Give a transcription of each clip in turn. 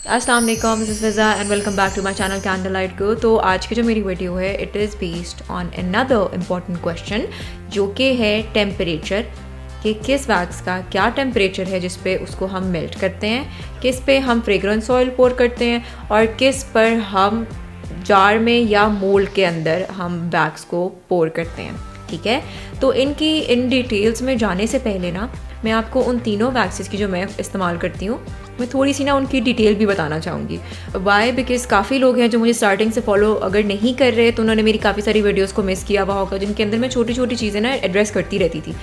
अस्सलाम वालेकुम, this is Fiza and welcome back to my channel candle light go. तो आज की जो मेरी वीडियो है it is based on another important question जो कि है टेम्परेचर, कि किस वैक्स का क्या टेम्परेचर है जिस पे उसको हम मेल्ट करते हैं, किस पे हम फ्रेग्रेंस ऑयल पोर करते हैं और किस पर हम जार में या मोल्ड के अंदर हम वैक्स को पोर करते हैं। ठीक है, तो इन डिटेल्स में जाने से पहले ना मैं आपको उन तीनों वैक्सेस की जो मैं इस्तेमाल करती हूँ मैं थोड़ी सी ना उनकी डिटेल भी बताना चाहूँगी। वाई, बिकॉज़ काफ़ी लोग हैं जो मुझे स्टार्टिंग से फॉलो अगर नहीं कर रहे तो उन्होंने मेरी काफ़ी सारी वीडियोस को मिस किया हुआ होगा जिनके अंदर मैं छोटी छोटी चीज़ें ना एड्रेस करती रहती थी।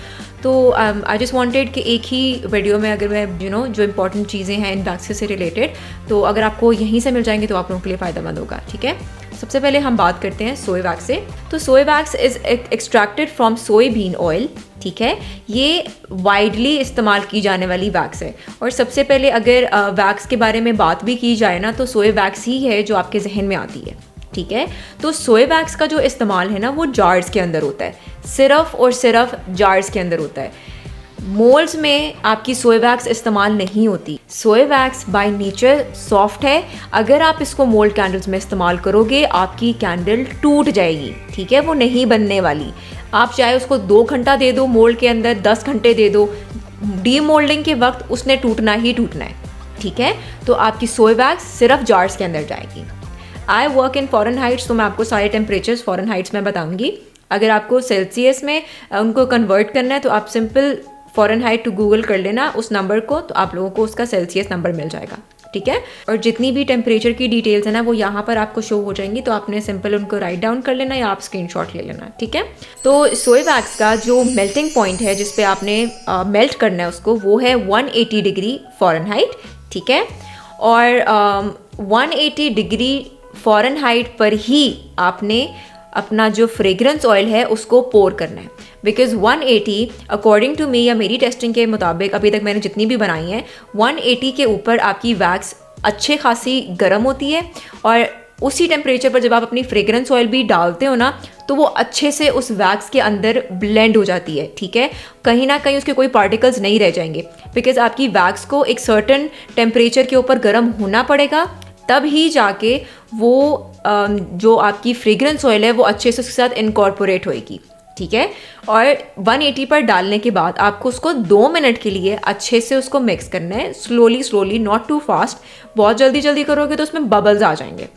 तो आई जस्ट वांटेड कि एक ही वीडियो में अगर मैं जो इंपॉर्टेंट चीज़ें हैं इन वैक्सेस से रिलेटेड तो अगर आपको यहीं से मिल जाएंगे तो आप लोगों के लिए फ़ायदेमंद होगा। ठीक है, सबसे पहले हम बात करते हैं सोए वैक्स से। तो सोए wax is extracted from soybean oil. ठीक है, ये वाइडली इस्तेमाल की जाने वाली वैक्स है। और सबसे पहले अगर वैक्स के बारे में बात भी की जाए ना तो सोए वैक्स ही है जो आपके जहन में आती है। ठीक है, तो सोए वैक्स का जो इस्तेमाल है ना वो जार्स के अंदर होता है, सिर्फ और सिर्फ जार्स के अंदर होता है। मोल्ड्स में आपकी सोए वैक्स इस्तेमाल नहीं होती। सोए वैक्स बाय नेचर सॉफ्ट है, अगर आप इसको मोल्ड कैंडल्स में इस्तेमाल करोगे आपकी कैंडल टूट जाएगी। ठीक है, वो नहीं बनने वाली। आप चाहे उसको 2 घंटा दे दो मोल्ड के अंदर, 10 घंटे दे दो, डीमोल्डिंग के वक्त उसने टूटना ही टूटना है। ठीक है, तो आपकी सोए वैक्स सिर्फ जार्स के अंदर जाएगी। आई वर्क इन फ़ारेनहाइट्स, तो मैं आपको सारे टेम्परेचर्स फ़ारेनहाइट्स में बताऊंगी। अगर आपको सेल्सियस में उनको कन्वर्ट करना है तो आप सिंपल फ़ारेनहाइट टू गूगल कर लेना उस नंबर को, तो आप लोगों को उसका सेल्सियस नंबर मिल जाएगा। ठीक है, और जितनी भी टेम्परेचर की डिटेल्स है ना वो यहाँ पर आपको शो हो जाएंगी, तो आपने सिंपल उनको राइट डाउन कर लेना या आप स्क्रीनशॉट ले लेना। ठीक है, तो सोए वैक्स का जो मेल्टिंग पॉइंट है जिस पे आपने मेल्ट करना है उसको, वो है 180 डिग्री फ़ारेनहाइट। ठीक है, और 180 डिग्री फ़ारेनहाइट पर ही आपने अपना जो फ्रेग्रेंस ऑयल है उसको पोर करना है। बिकॉज 180 अकॉर्डिंग टू मी या मेरी टेस्टिंग के मुताबिक अभी तक मैंने जितनी भी बनाई हैं 180 के ऊपर आपकी वैक्स अच्छे खासी गर्म होती है, और उसी टेम्परेचर पर जब आप अपनी फ्रेग्रेंस ऑयल भी डालते हो ना तो वो अच्छे से उस वैक्स के अंदर ब्लेंड हो जाती है। ठीक है, कहीं ना कहीं उसके कोई पार्टिकल्स नहीं रह जाएंगे, बिकॉज आपकी वैक्स को एक सर्टन टेम्परेचर के ऊपर गर्म होना पड़ेगा, तब ही जाके वो जो आपकी फ्रेग्रेंस ऑयल है वो अच्छे से उसके साथ इनकॉर्पोरेट होएगी। ठीक है, और 180 पर डालने के बाद आपको उसको 2 मिनट के लिए अच्छे से उसको मिक्स करना है, slowly slowly, not too fast. बहुत जल्दी जल्दी करोगे तो उसमें बबल्स आ जाएंगे।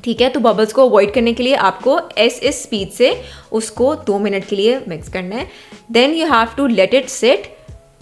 ठीक है, तो बबल्स को अवॉइड करने के लिए आपको इस स्पीड से उसको 2 मिनट के लिए मिक्स करना है। Then you have to let it sit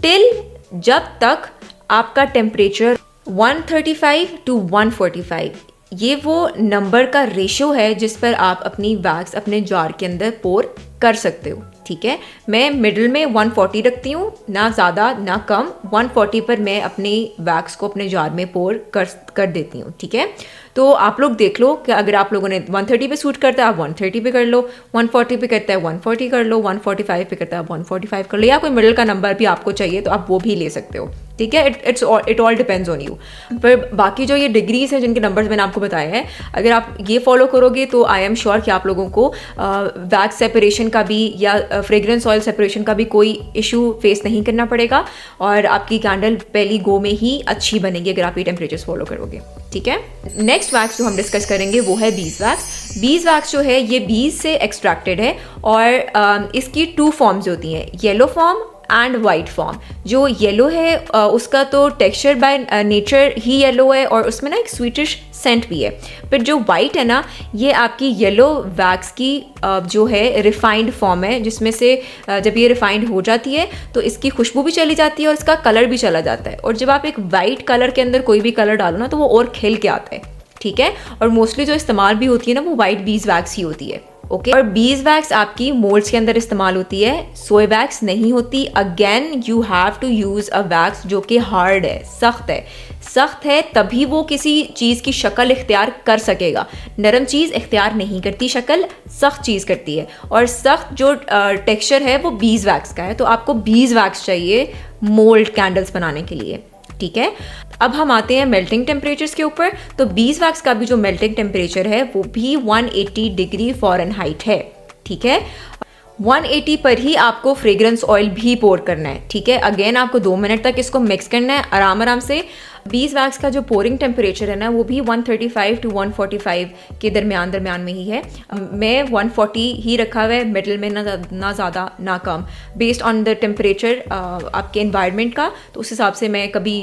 till जब तक आपका टेम्परेचर 135 to 145, ये वो नंबर का रेशो है जिस पर आप अपनी वैक्स अपने जार के अंदर पोर कर सकते हो। ठीक है, मैं मिडल में 140 रखती हूँ, ना ज़्यादा ना कम। 140 पर मैं अपनी वैक्स को अपने जार में पोर कर देती हूँ। ठीक है, तो आप लोग देख लो कि अगर आप लोगों ने 130 पे सूट करता है आप 130 पे कर लो, 140 पे करता है 140 कर लो, 145 पे करता है 145 कर लो, या कोई मिडल का नंबर भी आपको चाहिए तो आप वो भी ले सकते हो। ठीक है, it all depends on you. पर बाकी जो ये डिग्रीज हैं जिनके नंबर्स मैंने आपको बताए हैं, अगर आप ये फॉलो करोगे तो आई एम श्योर कि आप लोगों को वैक्स सेपरेशन का भी या फ्रेग्रेंस ऑयल सेपरेशन का भी कोई इशू फेस नहीं करना पड़ेगा, और आपकी कैंडल पहली गो में ही अच्छी बनेगी अगर आप ये टेम्परेचर्स फॉलो करोगे। ठीक है, नेक्स्ट वैक्स जो हम डिस्कस करेंगे वो है बीज वैक्स। बीज वैक्स जो है ये बीज से एक्सट्रैक्टेड है, और इसकी 2 फॉर्म्स होती हैं, yellow form and white form. जो येलो है उसका तो texture by nature he yellow है और उसमें ना एक स्वीटिश सेंट भी है। पर जो वाइट है ना ये आपकी येलो वैक्स की जो है रिफाइंड फॉर्म है, जिसमें से जब ये रिफाइंड हो जाती है तो इसकी खुशबू भी चली जाती है और इसका कलर भी चला जाता है। और जब आप एक वाइट कलर के अंदर कोई भी कलर डालो ना तो वो और खिल के आता है। ठीक है, और मोस्टली जो इस्तेमाल भी होती है ना वो वाइट बीज वैक्स ही होती है। ओके, और बीज वैक्स आपकी मोल्ड्स के अंदर इस्तेमाल होती है, सोए वैक्स नहीं होती। Again you have to use a wax जो कि हार्ड है, सख्त है। सख्त है तभी वो किसी चीज़ की शक्ल इख्तियार कर सकेगा। नरम चीज़ इख्तियार नहीं करती शक्ल, सख्त चीज़ करती है। और सख्त जो टेक्सचर है वो बीज वैक्स का है, तो आपको बीज वैक्स चाहिए मोल्ड कैंडल्स बनाने के लिए। ठीक है, अब हम आते हैं मेल्टिंग टेम्परेचर्स के ऊपर। तो बीज वैक्स का भी जो मेल्टिंग टेम्परेचर है वो भी 180 डिग्री फ़ारेनहाइट है। ठीक है, 180 पर ही आपको फ्रेग्रेंस ऑयल भी पोर करना है। ठीक है, अगेन आपको 2 मिनट तक इसको मिक्स करना है आराम आराम से। बीज वैक्स का जो पोरिंग टेम्परेचर है ना वो भी 135 टू 145 के दरमियान में ही है। मैं 140 ही रखा हुआ है, मिडल में ना ज़्यादा ना कम, बेस्ड ऑन द टेम्परेचर आपके इन्वायरमेंट का। तो उस हिसाब से मैं कभी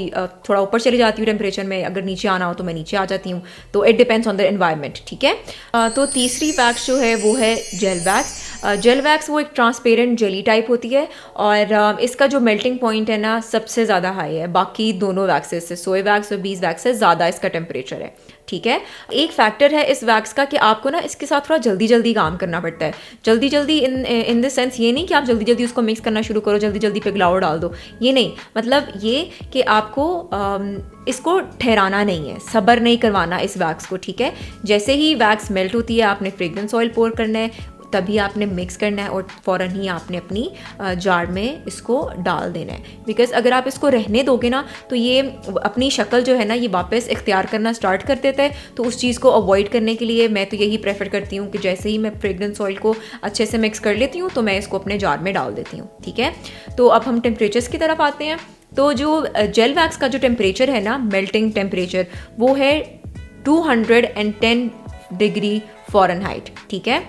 थोड़ा ऊपर चली जाती हूँ टेम्परेचर में, अगर नीचे आना हो तो मैं नीचे आ जाती हूँ। तो it depends on the environment, ठीक है। तो तीसरी वैक्स जो है वो है जेल वैक्स। जेल वैक्स वो एक ट्रांसपेरेंट जेली टाइप होती है और इसका जो मेल्टिंग पॉइंट है ना सबसे ज़्यादा हाई है बाकी दोनों वैक्सेस से, सोए वैक्स और बीज वैक्स से ज़्यादा इसका टेम्परेचर है, ठीक है। एक फैक्टर है इस वैक्स का कि आपको ना इसके साथ थोड़ा जल्दी जल्दी काम करना पड़ता है। जल्दी जल्दी इन द सेंस ये नहीं कि आप जल्दी जल्दी उसको मिक्स करना शुरू करो, जल्दी जल्दी पिघलाओ डाल दो, ये नहीं। मतलब ये कि आपको इसको ठहराना नहीं है, सब्र नहीं करवाना इस वैक्स को, ठीक है। जैसे ही वैक्स मेल्ट होती है आपने फ्रेग्रेंस ऑयल पोर करना है, तभी आपने मिक्स करना है और फ़ौरन ही आपने अपनी जार में इसको डाल देना है। बिकॉज़ अगर आप इसको रहने दोगे ना तो ये अपनी शक्ल जो है ना ये वापस इख्तियार करना स्टार्ट कर देता है। तो उस चीज़ को अवॉइड करने के लिए मैं तो यही प्रेफर करती हूँ कि जैसे ही मैं फ्रेग्रेंस ऑयल को अच्छे से मिक्स कर लेती हूँ तो मैं इसको अपने जार में डाल देती हूँ, ठीक है। तो अब हम टेम्परेचर्स की तरफ आते हैं। तो जो जेल वैक्स का जो टेम्परेचर है ना, मेल्टिंग टेम्परेचर, वो है 210 डिग्री फ़ारेनहाइट, ठीक है।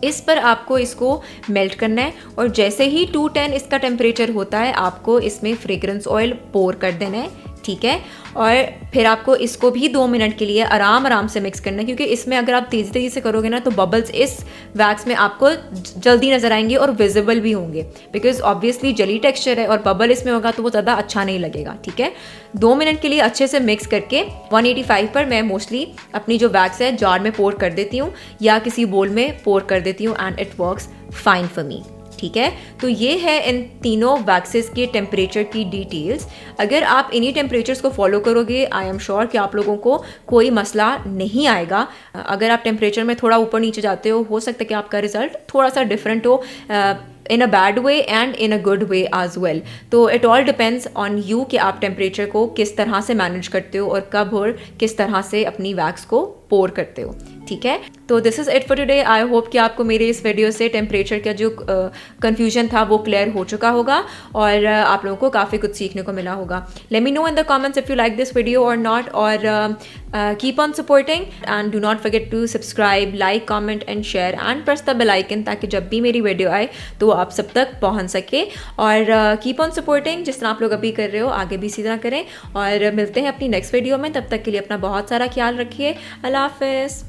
इस पर आपको इसको मेल्ट करना है और जैसे ही 210 इसका टेम्परेचर होता है आपको इसमें फ्रेग्रेंस ऑयल पोर कर देना है, ठीक है। और फिर आपको इसको भी 2 मिनट के लिए आराम से मिक्स करना है, क्योंकि इसमें अगर आप तेज़ी से करोगे ना तो बबल्स इस वैक्स में आपको जल्दी नज़र आएंगे और विजिबल भी होंगे, बिकॉज ऑब्वियसली जली टेक्सचर है और बबल इसमें होगा तो वो ज़्यादा अच्छा नहीं लगेगा, ठीक है। 2 मिनट के लिए अच्छे से मिक्स करके 185 पर मैं मोस्टली अपनी जो वैक्स है जार में पोर कर देती हूँ या किसी बोल में पोर कर देती हूँ and it works fine for me, ठीक है। तो ये है इन तीनों वैक्सेस के टेम्परेचर की डिटेल्स। अगर आप इन्हीं टेम्परेचर्स को फॉलो करोगे आई एम श्योर कि आप लोगों को कोई मसला नहीं आएगा। अगर आप टेम्परेचर में थोड़ा ऊपर नीचे जाते हो सकता है कि आपका रिजल्ट थोड़ा सा डिफरेंट हो, in a bad way and in a good way as well. तो it all depends on you कि आप टेम्परेचर को किस तरह से मैनेज करते हो और कब और किस तरह से अपनी वैक्स को पोर करते हो, ठीक है। तो this is it for today. I hope कि आपको मेरे इस वीडियो से टेम्परेचर का जो कन्फ्यूजन था वो क्लियर हो चुका होगा और आप लोगों को काफ़ी कुछ सीखने को मिला होगा। Let me know in the comments if you like this video और नॉट, और keep on supporting and do not forget to subscribe, like, comment and share and press the bell icon, ताकि जब भी मेरी वीडियो आए तो आप सब तक पहुंच सके। और कीप ऑन सपोर्टिंग, जिस तरह आप लोग अभी कर रहे हो आगे भी इसी तरह करें। और मिलते हैं अपनी नेक्स्ट वीडियो में, तब तक के लिए अपना बहुत सारा ख्याल रखिए। अल्लाह हाफ़िज़।